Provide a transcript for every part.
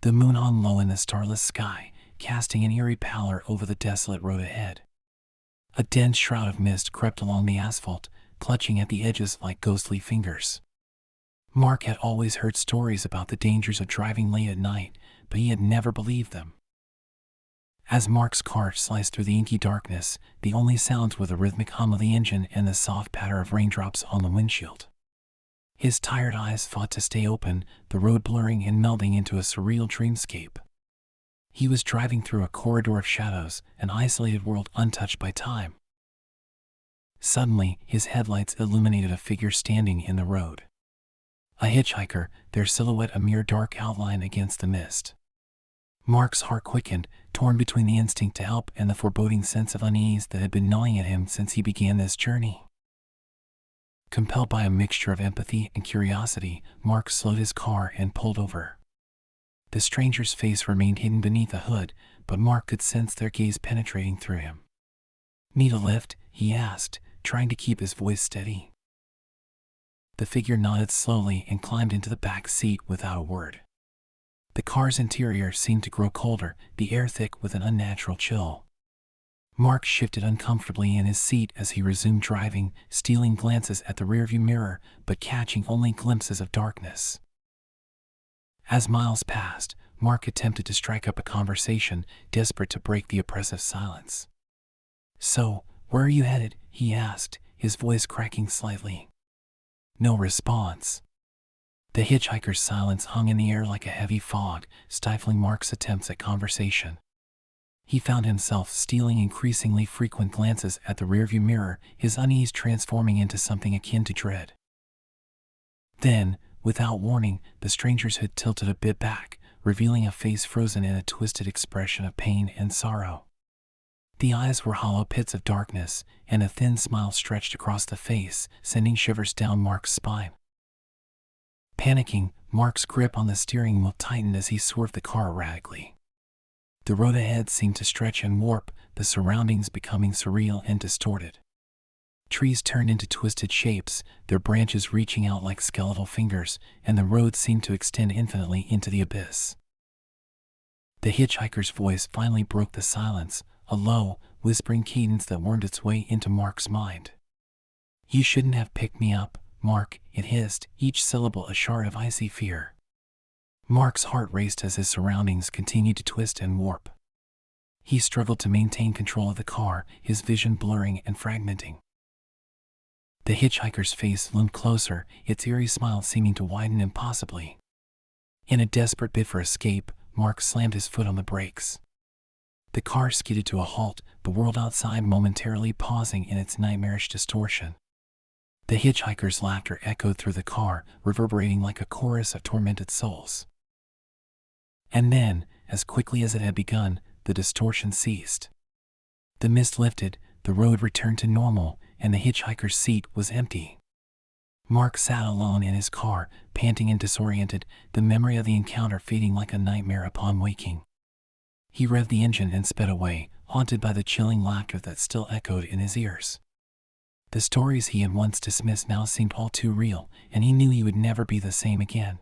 The moon hung low in the starless sky, casting an eerie pallor over the desolate road ahead. A dense shroud of mist crept along the asphalt, clutching at the edges like ghostly fingers. Mark had always heard stories about the dangers of driving late at night, but he had never believed them. As Mark's car sliced through the inky darkness, the only sounds were the rhythmic hum of the engine and the soft patter of raindrops on the windshield. His tired eyes fought to stay open, the road blurring and melding into a surreal dreamscape. He was driving through a corridor of shadows, an isolated world untouched by time. Suddenly, his headlights illuminated a figure standing in the road. A hitchhiker, their silhouette a mere dark outline against the mist. Mark's heart quickened, torn between the instinct to help and the foreboding sense of unease that had been gnawing at him since he began this journey. Compelled by a mixture of empathy and curiosity, Mark slowed his car and pulled over. The stranger's face remained hidden beneath the hood, but Mark could sense their gaze penetrating through him. "Need a lift?" he asked, trying to keep his voice steady. The figure nodded slowly and climbed into the back seat without a word. The car's interior seemed to grow colder, the air thick with an unnatural chill. Mark shifted uncomfortably in his seat as he resumed driving, stealing glances at the rearview mirror, but catching only glimpses of darkness. As miles passed, Mark attempted to strike up a conversation, desperate to break the oppressive silence. "So, where are you headed?" he asked, his voice cracking slightly. No response. The hitchhiker's silence hung in the air like a heavy fog, stifling Mark's attempts at conversation. He found himself stealing increasingly frequent glances at the rearview mirror, his unease transforming into something akin to dread. Then, without warning, the stranger's hood tilted a bit back, revealing a face frozen in a twisted expression of pain and sorrow. The eyes were hollow pits of darkness, and a thin smile stretched across the face, sending shivers down Mark's spine. Panicking, Mark's grip on the steering wheel tightened as he swerved the car erratically. The road ahead seemed to stretch and warp, the surroundings becoming surreal and distorted. Trees turned into twisted shapes, their branches reaching out like skeletal fingers, and the road seemed to extend infinitely into the abyss. The hitchhiker's voice finally broke the silence, a low, whispering cadence that wormed its way into Mark's mind. "You shouldn't have picked me up, Mark," it hissed, each syllable a shard of icy fear. Mark's heart raced as his surroundings continued to twist and warp. He struggled to maintain control of the car, his vision blurring and fragmenting. The hitchhiker's face loomed closer, its eerie smile seeming to widen impossibly. In a desperate bid for escape, Mark slammed his foot on the brakes. The car skidded to a halt, the world outside momentarily pausing in its nightmarish distortion. The hitchhiker's laughter echoed through the car, reverberating like a chorus of tormented souls. And then, as quickly as it had begun, the distortion ceased. The mist lifted, the road returned to normal, and the hitchhiker's seat was empty. Mark sat alone in his car, panting and disoriented, the memory of the encounter fading like a nightmare upon waking. He revved the engine and sped away, haunted by the chilling laughter that still echoed in his ears. The stories he had once dismissed now seemed all too real, and he knew he would never be the same again.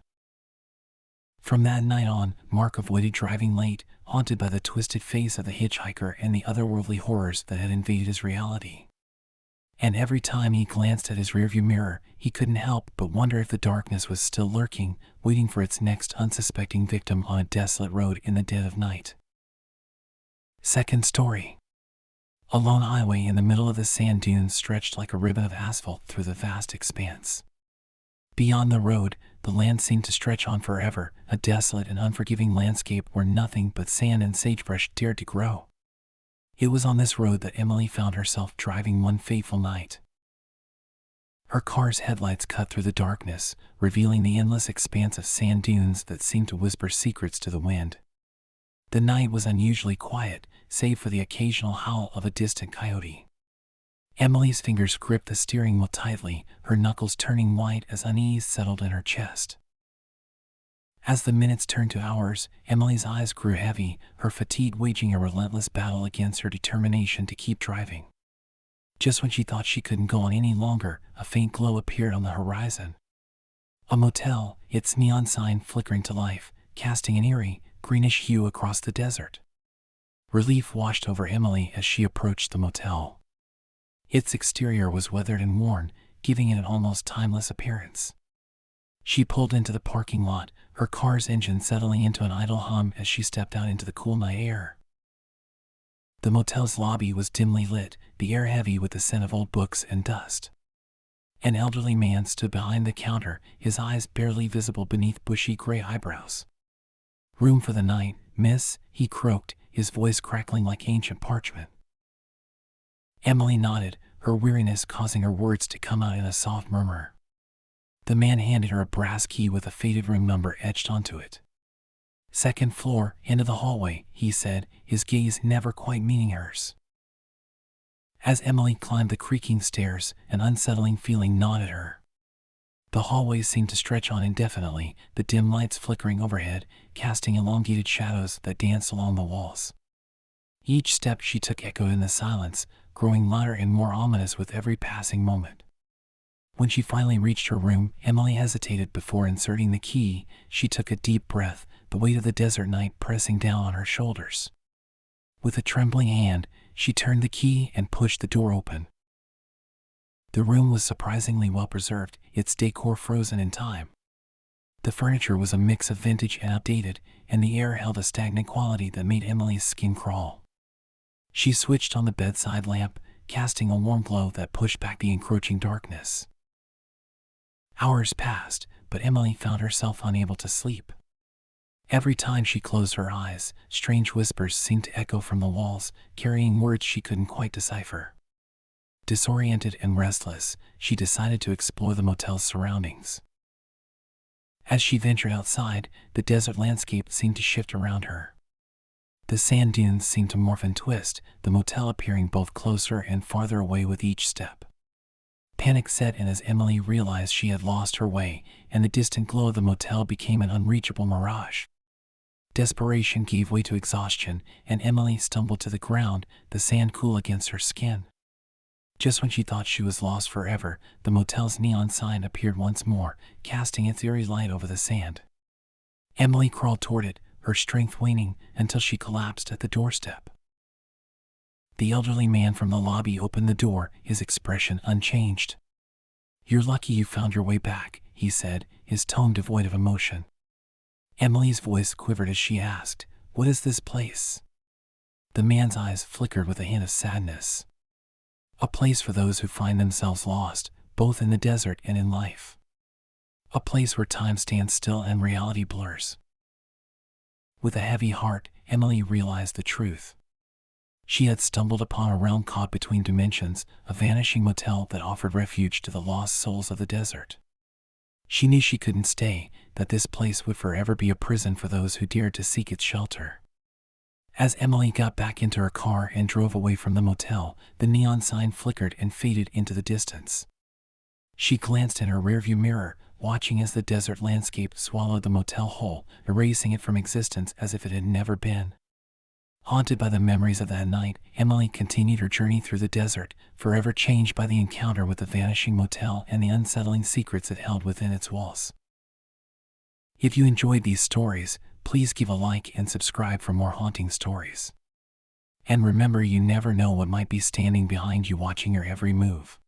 From that night on, Mark avoided driving late, haunted by the twisted face of the hitchhiker and the otherworldly horrors that had invaded his reality. And every time he glanced at his rearview mirror, he couldn't help but wonder if the darkness was still lurking, waiting for its next unsuspecting victim on a desolate road in the dead of night. Second story. A lone highway in the middle of the sand dunes stretched like a ribbon of asphalt through the vast expanse. Beyond the road, the land seemed to stretch on forever, a desolate and unforgiving landscape where nothing but sand and sagebrush dared to grow. It was on this road that Emily found herself driving one fateful night. Her car's headlights cut through the darkness, revealing the endless expanse of sand dunes that seemed to whisper secrets to the wind. The night was unusually quiet, save for the occasional howl of a distant coyote. Emily's fingers gripped the steering wheel tightly, her knuckles turning white as unease settled in her chest. As the minutes turned to hours, Emily's eyes grew heavy, her fatigue waging a relentless battle against her determination to keep driving. Just when she thought she couldn't go on any longer, a faint glow appeared on the horizon. A motel, its neon sign flickering to life, casting an eerie, greenish hue across the desert. Relief washed over Emily as she approached the motel. Its exterior was weathered and worn, giving it an almost timeless appearance. She pulled into the parking lot, her car's engine settling into an idle hum as she stepped out into the cool night air. The motel's lobby was dimly lit, the air heavy with the scent of old books and dust. An elderly man stood behind the counter, his eyes barely visible beneath bushy gray eyebrows. "Room for the night, miss," he croaked, his voice crackling like ancient parchment. Emily nodded, her weariness causing her words to come out in a soft murmur. The man handed her a brass key with a faded room number etched onto it. "Second floor, end of the hallway," he said, his gaze never quite meeting hers. As Emily climbed the creaking stairs, an unsettling feeling gnawed at her. The hallways seemed to stretch on indefinitely, the dim lights flickering overhead, casting elongated shadows that danced along the walls. Each step she took echoed in the silence, growing louder and more ominous with every passing moment. When she finally reached her room, Emily hesitated before inserting the key. She took a deep breath, the weight of the desert night pressing down on her shoulders. With a trembling hand, she turned the key and pushed the door open. The room was surprisingly well preserved, its decor frozen in time. The furniture was a mix of vintage and outdated, and the air held a stagnant quality that made Emily's skin crawl. She switched on the bedside lamp, casting a warm glow that pushed back the encroaching darkness. Hours passed, but Emily found herself unable to sleep. Every time she closed her eyes, strange whispers seemed to echo from the walls, carrying words she couldn't quite decipher. Disoriented and restless, she decided to explore the motel's surroundings. As she ventured outside, the desert landscape seemed to shift around her. The sand dunes seemed to morph and twist, the motel appearing both closer and farther away with each step. Panic set in as Emily realized she had lost her way, and the distant glow of the motel became an unreachable mirage. Desperation gave way to exhaustion, and Emily stumbled to the ground, the sand cool against her skin. Just when she thought she was lost forever, the motel's neon sign appeared once more, casting its eerie light over the sand. Emily crawled toward it, her strength waning, until she collapsed at the doorstep. The elderly man from the lobby opened the door, his expression unchanged. "You're lucky you found your way back," he said, his tone devoid of emotion. Emily's voice quivered as she asked, "What is this place?" The man's eyes flickered with a hint of sadness. "A place for those who find themselves lost, both in the desert and in life. A place where time stands still and reality blurs." With a heavy heart, Emily realized the truth. She had stumbled upon a realm caught between dimensions, a vanishing motel that offered refuge to the lost souls of the desert. She knew she couldn't stay, that this place would forever be a prison for those who dared to seek its shelter. As Emily got back into her car and drove away from the motel, the neon sign flickered and faded into the distance. She glanced in her rearview mirror, watching as the desert landscape swallowed the motel whole, erasing it from existence as if it had never been. Haunted by the memories of that night, Emily continued her journey through the desert, forever changed by the encounter with the vanishing motel and the unsettling secrets it held within its walls. If you enjoyed these stories, please give a like and subscribe for more haunting stories. And remember, you never know what might be standing behind you watching your every move.